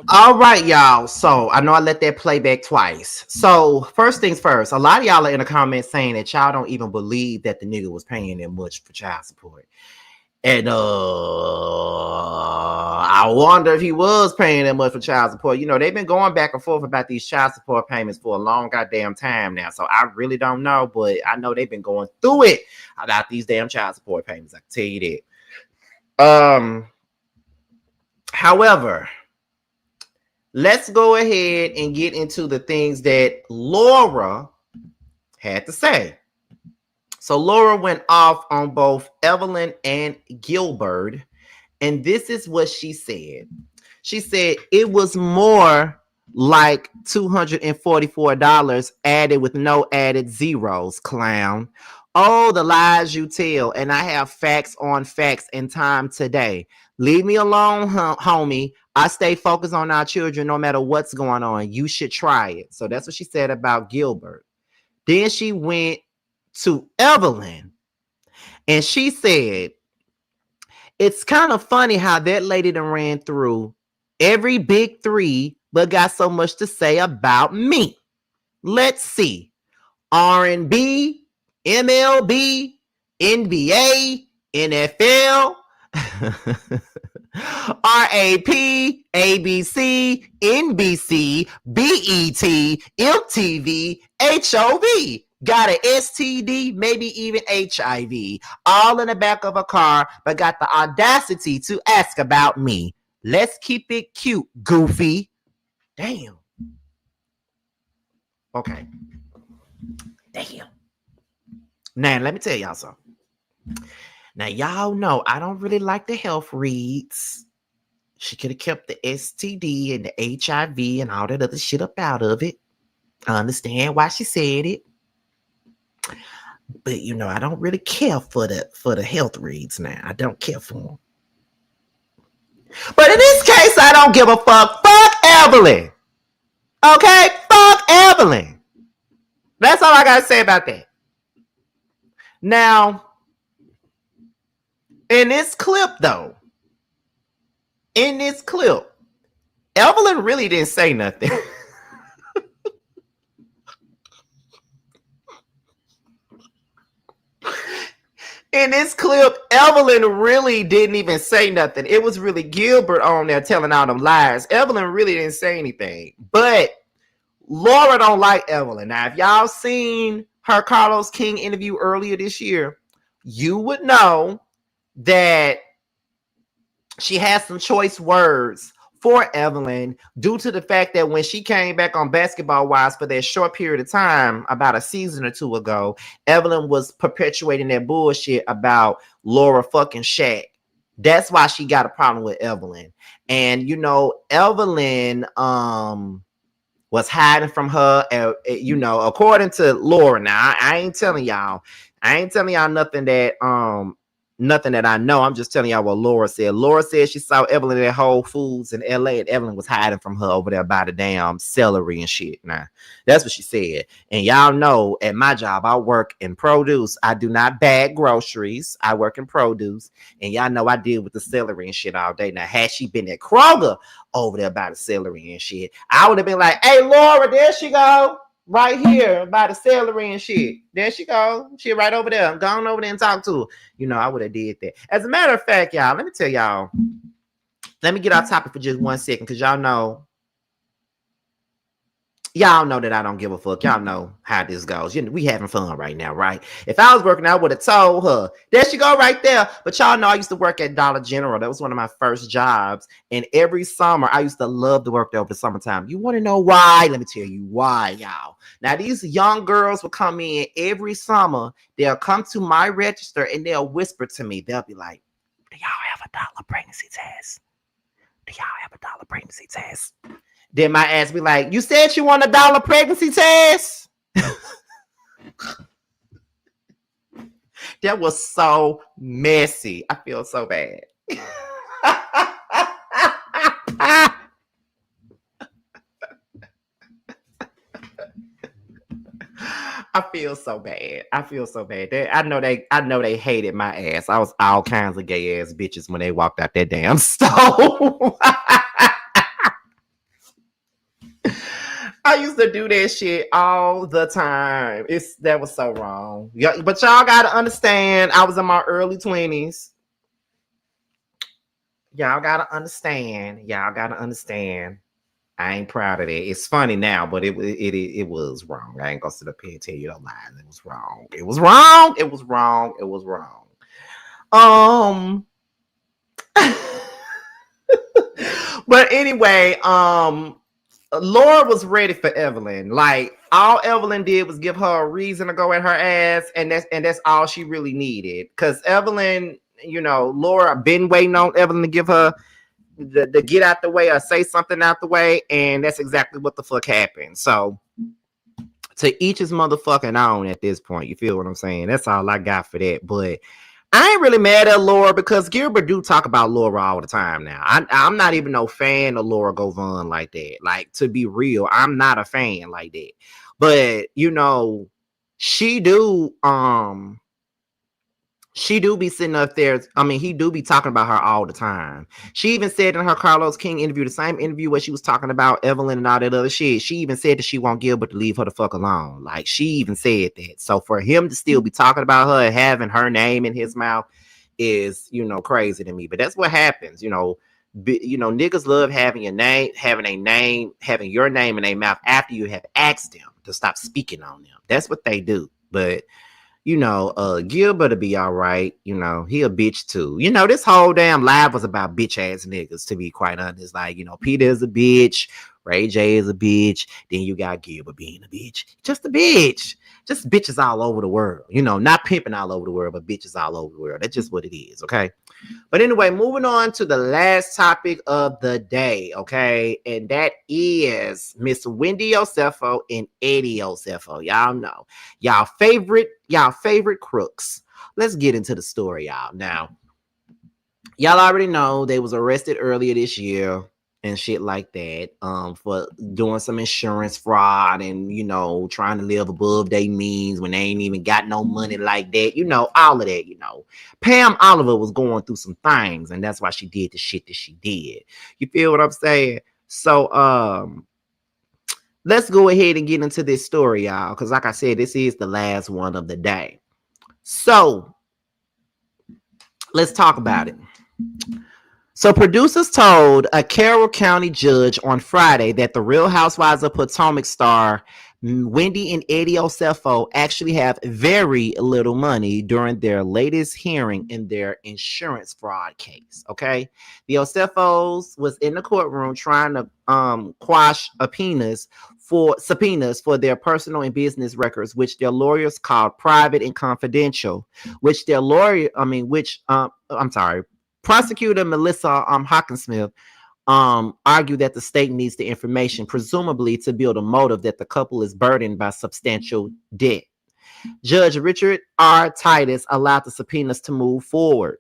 S1: All right, y'all. So I know I let that play back twice. So first things first, a lot of y'all are in the comments saying that y'all don't even believe that the nigga was paying that much for child support. And I wonder if he was paying that much for child support. They've been going back and forth about these child support payments for a long goddamn time now. So I really don't know, but I know they've been going through it about these damn child support payments. I can tell you that. However, let's go ahead and get into the things that Laura had to say. So Laura went off on both Evelyn and Gilbert, and this is what she said. She said it was more like $244 added with no added zeros, clown. Oh, the lies you tell, and I have facts on facts and time today. Leave me alone, homie. I stay focused on our children no matter what's going on. You should try it. So that's what she said about Gilbert. Then she went to Evelyn, and she said, it's kind of funny how that lady done ran through every big three, but got so much to say about me. Let's see. R&B, MLB, NBA, NFL, RAP, ABC, NBC, BET, MTV, HOV. Got an STD, maybe even HIV, all in the back of a car, but got the audacity to ask about me. Let's keep it cute, goofy. Damn. Okay. Damn. Now, let me tell y'all something. Now, y'all know I don't really like the health reads. She could have kept the STD and the HIV and all that other shit up out of it. I understand why she said it. But I don't really care for the health reads now. I don't care for them. But in this case, I don't give a fuck. Fuck Evelyn. Okay? Fuck Evelyn. That's all I gotta say about that. Now, in this clip, though, Evelyn really didn't say nothing. In this clip, Evelyn really didn't even say nothing. It was really Gilbert on there telling all them lies. Evelyn really didn't say anything. But Laura don't like Evelyn. Now, if y'all seen her Carlos King interview earlier this year, you would know that she has some choice words for Evelyn due to the fact that when she came back on Basketball Wives for that short period of time, about a season or two ago, Evelyn was perpetuating that bullshit about Laura fucking Shaq. That's why she got a problem with Evelyn. And Evelyn was hiding from her, according to Laura. Now, I ain't telling y'all nothing that I know. I'm just telling y'all what Laura said. Laura said she saw Evelyn at Whole Foods in LA, and Evelyn was hiding from her over there by the damn celery and shit. Now, that's what she said. And y'all know at my job, I work in produce. I do not bag groceries. I work in produce. And y'all know I deal with the celery and shit all day. Now, had she been at Kroger over there by the celery and shit, I would have been like, hey, Laura, there she go. Right here by the celery and shit. There she go. She right over there. I'm going over there and talk to her. I would have did that. As a matter of fact, y'all, let me tell y'all. Let me get off topic for just 1 second, because y'all know that I don't give a fuck. Y'all know how this goes. We having fun right now, right? If I was working, I would have told her. There she go right there. But y'all know I used to work at Dollar General. That was one of my first jobs. And every summer, I used to love to work there over the summertime. You want to know why? Let me tell you why, y'all. Now, these young girls will come in every summer. They'll come to my register and they'll whisper to me. They'll be like, do y'all have a dollar pregnancy test? Do y'all have a dollar pregnancy test? Then my ass be like, you said you want $1 pregnancy test? That was so messy. I feel so bad. I feel so bad. I feel so bad. I know they hated my ass. I was all kinds of gay ass bitches when they walked out that damn stove. I used to do that shit all the time. That was so wrong. Yeah, but y'all gotta understand, I was in my early 20s. Y'all gotta understand. I ain't proud of that. It's funny now, but it was wrong. I ain't gonna sit up here and tell you no lies. It was wrong. It was wrong. It was wrong. It was wrong. But anyway, Laura was ready for Evelyn. Like, all Evelyn did was give her a reason to go at her ass, and that's all she really needed. Because Evelyn, Laura been waiting on Evelyn to give her the get out the way or say something out the way, and that's exactly what the fuck happened. So to each his motherfucking own at this point. You feel what I'm saying? That's all I got for that. But I ain't really mad at Laura because Gilbert do talk about Laura all the time now. I'm not even no fan of Laura Govan like that. Like, to be real, I'm not a fan like that. But she do be sitting up there. I mean, he do be talking about her all the time. She even said in her Carlos King interview, the same interview where she was talking about Evelyn and all that other shit, she even said that she want Gilbert to leave her the fuck alone. Like, she even said that. So for him to still be talking about her and having her name in his mouth is, crazy to me. But that's what happens. Niggas love having your name, having your name in their mouth after you have asked them to stop speaking on them. That's what they do. But Gilbert will be all right. He a bitch too. This whole damn live was about bitch ass niggas, to be quite honest. Like, Peter is a bitch, Ray J is a bitch, then you got Gilbert being a bitch. Just a bitch. Just bitches all over the world. Not pimping all over the world, but bitches all over the world. That's just what it is, okay? But anyway, moving on to the last topic of the day, okay? And that is Miss Wendy Osefo and Eddie Osefo. Y'all know. Y'all favorite crooks. Let's get into the story, y'all. Now, y'all already know they was arrested earlier this year and shit like that, for doing some insurance fraud and, trying to live above their means when they ain't even got no money like that. All of that, Pam Oliver was going through some things, and that's why she did the shit that she did. You feel what I'm saying? So, let's go ahead and get into this story, y'all, because like I said, this is the last one of the day. So, let's talk about it. So producers told a Carroll County judge on Friday that the Real Housewives of Potomac star Wendy and Eddie Osefo actually have very little money during their latest hearing in their insurance fraud case. Okay, the Osefos was in the courtroom trying to quash subpoenas for their personal and business records, which their lawyers called private and confidential. Prosecutor Melissa Hawkinsmith argued that the state needs the information, presumably to build a motive that the couple is burdened by substantial debt. Judge Richard R. Titus allowed the subpoenas to move forward.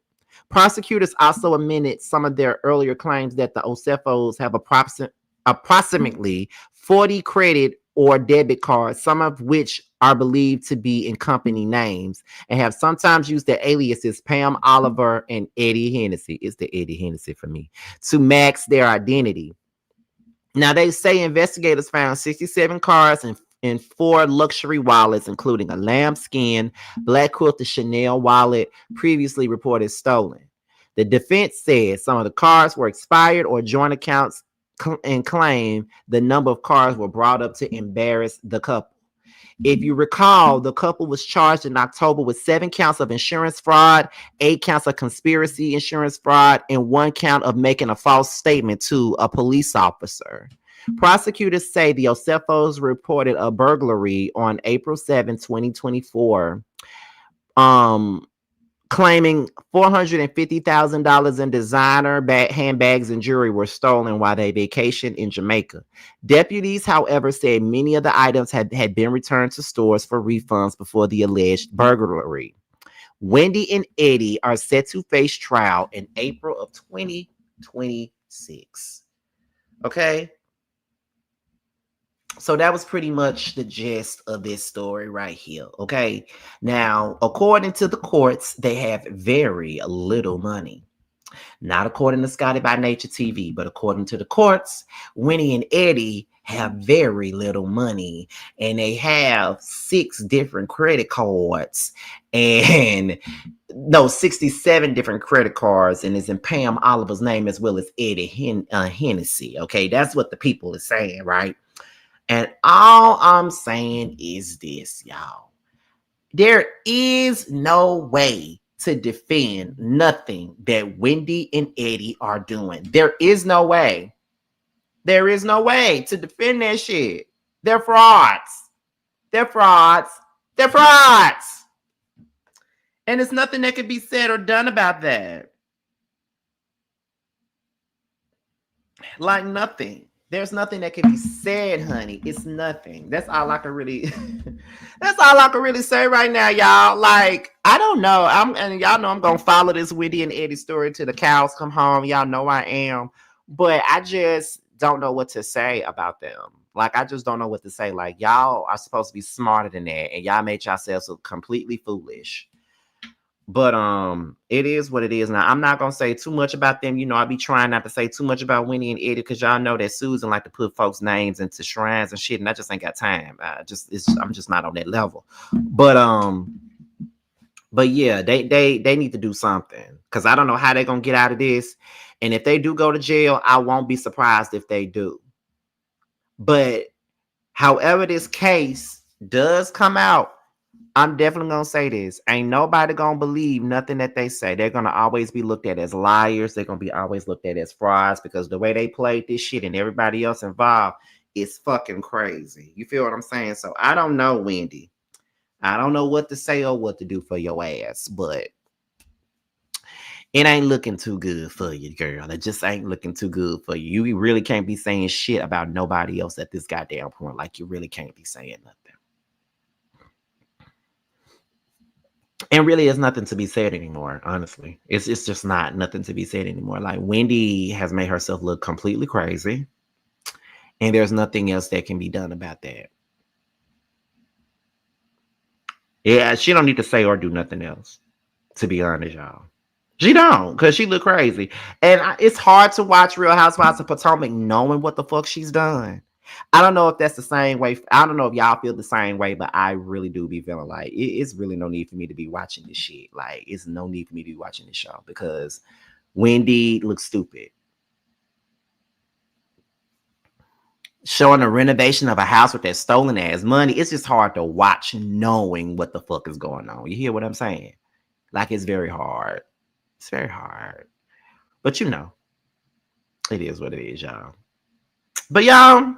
S1: Prosecutors also amended some of their earlier claims that the Osefos have approximately 40 credit or debit cards, some of which are believed to be in company names, and have sometimes used their aliases Pam Oliver and Eddie Hennessy. It's the Eddie Hennessy for me, to mask their identity. Now, they say investigators found 67 cards and 4 luxury wallets, including a lambskin black quilted Chanel wallet previously reported stolen. The defense said some of the cards were expired or joint accounts, and claim the number of cards were brought up to embarrass the couple. If you recall, the couple was charged in October with 7 counts of insurance fraud, 8 counts of conspiracy insurance fraud, and 1 count of making a false statement to a police officer. Prosecutors say the Osefos reported a burglary on April 7, 2024. claiming $450,000 in designer handbags and jewelry were stolen while they vacationed in Jamaica. Deputies, however, said many of the items had been returned to stores for refunds before the alleged burglary. Wendy and Eddie are set to face trial in April of 2026. Okay? So that was pretty much the gist of this story right here. Okay. Now, according to the courts, they have very little money. Not according to Scotty by Nature TV, but according to the courts, Winnie and Eddie have very little money, and they have 6 different credit cards, and no, 67 different credit cards, and it's in Pam Oliver's name as well as Eddie Hennessy. Okay, that's what the people are saying, right? And all I'm saying is this, y'all. There is no way to defend nothing that Wendy and Eddie are doing. There is no way. There is no way to defend that shit. They're frauds. They're frauds. They're frauds. And there's nothing that can be said or done about that. Like nothing. There's nothing that can be said, honey. It's nothing. That's all I can really that's all I can really say right now, y'all. Like, I don't know. And y'all know I'm gonna follow this Wendy and Eddie story till the cows come home. Y'all know I am. But I just don't know what to say about them. Like, I just don't know what to say. Like, y'all are supposed to be smarter than that, and y'all made yourselves look completely foolish. But it is what it is. Now, I'm not gonna say too much about them. You know, I be trying not to say too much about Winnie and Eddie because y'all know that Susan like to put folks' names into shrines and shit, and I just ain't got time. I'm just not on that level. But yeah, they need to do something because I don't know how they're gonna get out of this. And if they do go to jail, I won't be surprised if they do. But however this case does come out, I'm definitely gonna say this. Ain't nobody gonna believe nothing that they say. They're gonna always be looked at as liars. They're gonna be always looked at as frauds because the way they played this shit and everybody else involved is fucking crazy. You feel what I'm saying? So I don't know, Wendy. I don't know what to say or what to do for your ass, but it ain't looking too good for you, girl. It just ain't looking too good for you. You really can't be saying shit about nobody else at this goddamn point. Like, you really can't be saying nothing. And really, it's nothing to be said anymore, honestly. It's just not nothing to be said anymore. Like, Wendy has made herself look completely crazy. And there's nothing else that can be done about that. Yeah, she don't need to say or do nothing else, to be honest, y'all. She don't, because she look crazy. And it's hard to watch Real Housewives of Potomac knowing what the fuck she's done. I don't know if that's the same way. I don't know if y'all feel the same way, but I really do be feeling like it's really no need for me to be watching this shit. Like, it's no need for me to be watching this show because Wendy looks stupid. Showing a renovation of a house with that stolen ass money, it's just hard to watch knowing what the fuck is going on. You hear what I'm saying? Like, it's very hard. It's very hard. But you know, it is what it is, y'all. But y'all,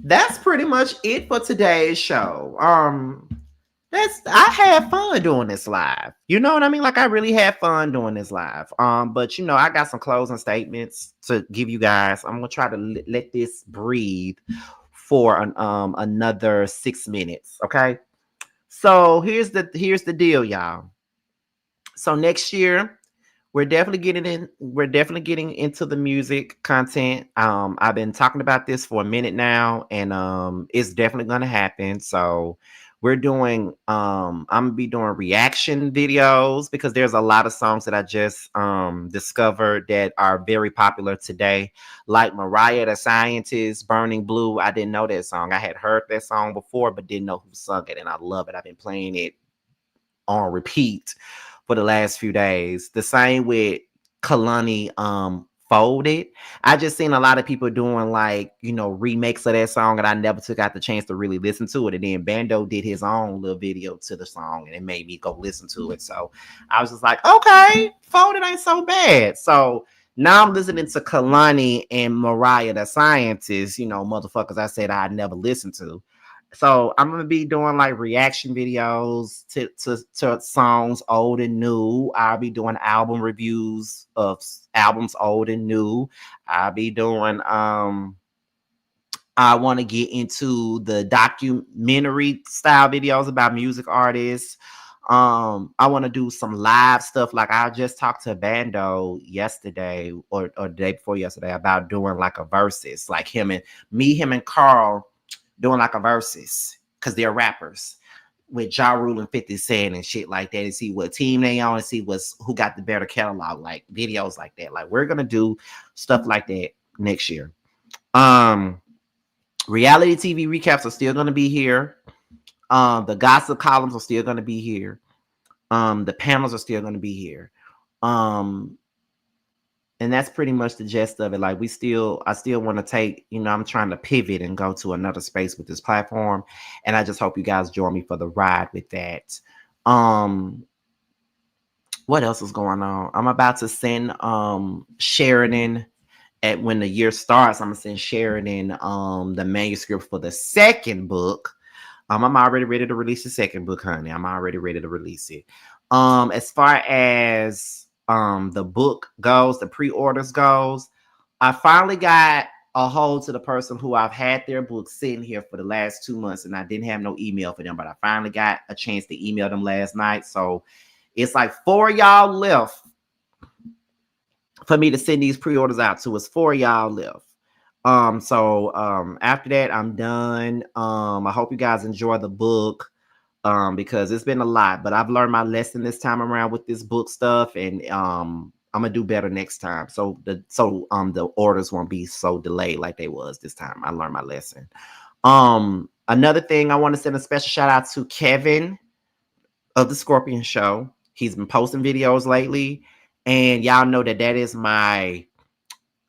S1: that's pretty much it for today's show. I had fun doing this live. You know what I mean? Like, I really had fun doing this live. But you know, I got some closing statements to give you guys. I'm gonna try to let this breathe for another 6 minutes. Okay. So here's the deal, y'all. So next year, we're definitely getting into the music content. I've been talking about this for a minute now, and it's definitely gonna happen. So we're doing I'm gonna be doing reaction videos because there's a lot of songs that I just discovered that are very popular today, like Mariah the Scientist, Burning Blue. I didn't know that song. I had heard that song before, but didn't know who sung it, and I love it. I've been playing it on repeat for the last few days. The same with Kalani Folded. I just seen a lot of people doing, like, you know, remakes of that song, and I never took out the chance to really listen to it. And then Bando did his own little video to the song, and it made me go listen to it. So I was just like, okay, Folded ain't so bad. So now I'm listening to Kalani and Mariah the Scientist, you know, motherfuckers I said I'd never listen to. So I'm gonna be doing like reaction videos to songs old and new. I'll be doing album reviews of albums old and new. I'll be doing I want to get into the documentary style videos about music artists. I want to do some live stuff. Like I just talked to Bando yesterday or the day before yesterday about doing like a versus, like him and Carl doing like a versus because they're rappers with Ja Rule and 50 Cent and shit like that, and see what team they on and see who got the better catalog, like videos like that. Like we're gonna do stuff like that next year. Reality TV recaps are still going to be here. The gossip columns are still going to be here. The panels are still going to be here. And that's pretty much the gist of it. Like I still want to take, I'm trying to pivot and go to another space with this platform. And I just hope you guys join me for the ride with that. What else is going on? I'm about to send Sheridan. When the year starts, I'm gonna send Sheridan the manuscript for the second book. I'm already ready to release the second book, honey. I'm already ready to release it. As far as the book goes, the pre-orders goes, I finally got a hold to the person who I've had their book sitting here for the last 2 months, and I didn't have no email for them, but I finally got a chance to email them last night. So it's like 4 y'all left for me to send these pre-orders out to. It's 4 y'all left. So after that, I'm done. I hope you guys enjoy the book because it's been a lot, but I've learned my lesson this time around with this book stuff, and I'm gonna do better next time. So the orders won't be so delayed like they was this time. I learned my lesson. Another thing, I want to send a special shout out to Kevin of the Scorpion Show. He's been posting videos lately. And y'all know that is my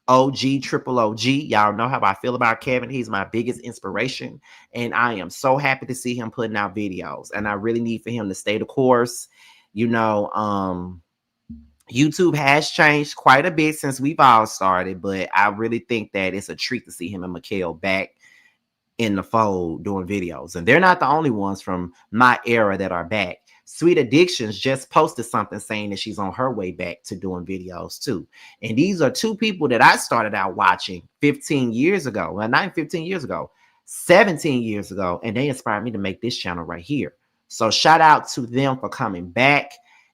S1: OG, triple OG. Y'all know how I feel about Kevin. He's my biggest inspiration. And I am so happy to see him putting out videos. And I really need for him to stay the course. YouTube has changed quite a bit since we've all started. But I really think that it's a treat to see him and Mikhail back in the fold doing videos. And they're not the only ones from my era that are back. Sweet Addictions just posted something saying that she's on her way back to doing videos too. And these are 2 people that I started out watching 15 years ago. Well, not 15 years ago, 17 years ago. And they inspired me to make this channel right here. So shout out to them for coming back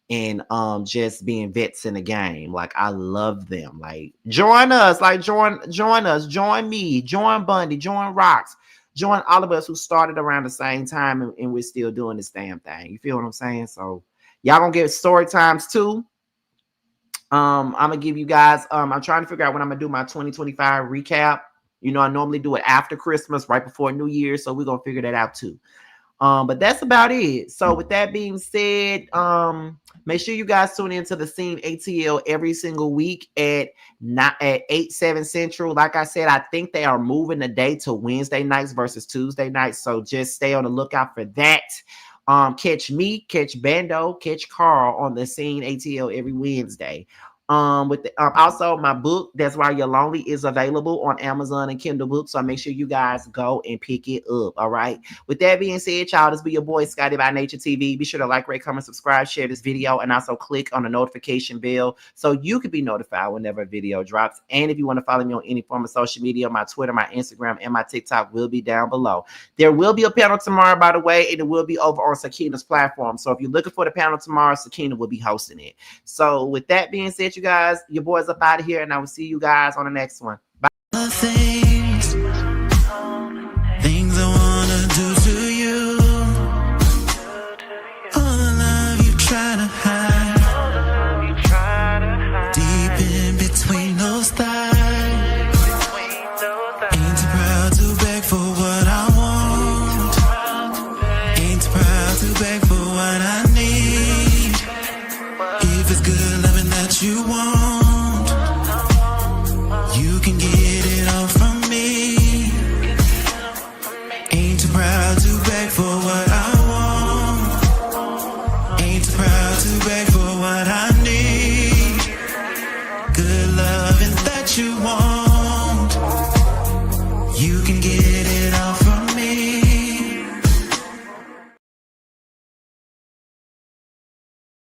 S1: and just being vets in the game. Like I love them. Like join us, like join us, join me, join Bundy, join Rocks. Join all of us who started around the same time and we're still doing this damn thing. You feel what I'm saying? So y'all gonna get story times too. I'm gonna give you guys, I'm trying to figure out when I'm gonna do my 2025 recap. I normally do it after Christmas, right before New Year. So we're gonna figure that out too. But that's about it. So with that being said, make sure you guys tune into the Scene ATL every single week at 8/7 Central. Like I said, I think they are moving the day to Wednesday nights versus Tuesday nights. So just stay on the lookout for that. Catch me, catch Bando, catch Carl on the Scene ATL every Wednesday. Also my book, That's Why You're Lonely, is available on Amazon and Kindle Books. So make sure you guys go and pick it up. All right. With that being said, y'all, this be your boy Scotty by Nature TV. Be sure to like, rate, comment, subscribe, share this video, and also click on the notification bell so you can be notified whenever a video drops. And if you want to follow me on any form of social media, my Twitter, my Instagram, and my TikTok will be down below. There will be a panel tomorrow, by the way, and it will be over on Sakina's platform. So if you're looking for the panel tomorrow, Sakina will be hosting it. So with that being said, you guys, your boy's up out of here, and I will see you guys on the next one. Bye.
S8: Things I wanna do to you, all the love you try to hide, deep in between those thighs. Ain't too proud to beg for what I want, ain't too proud to beg for what I need. If it's good loving that you want, you can get it.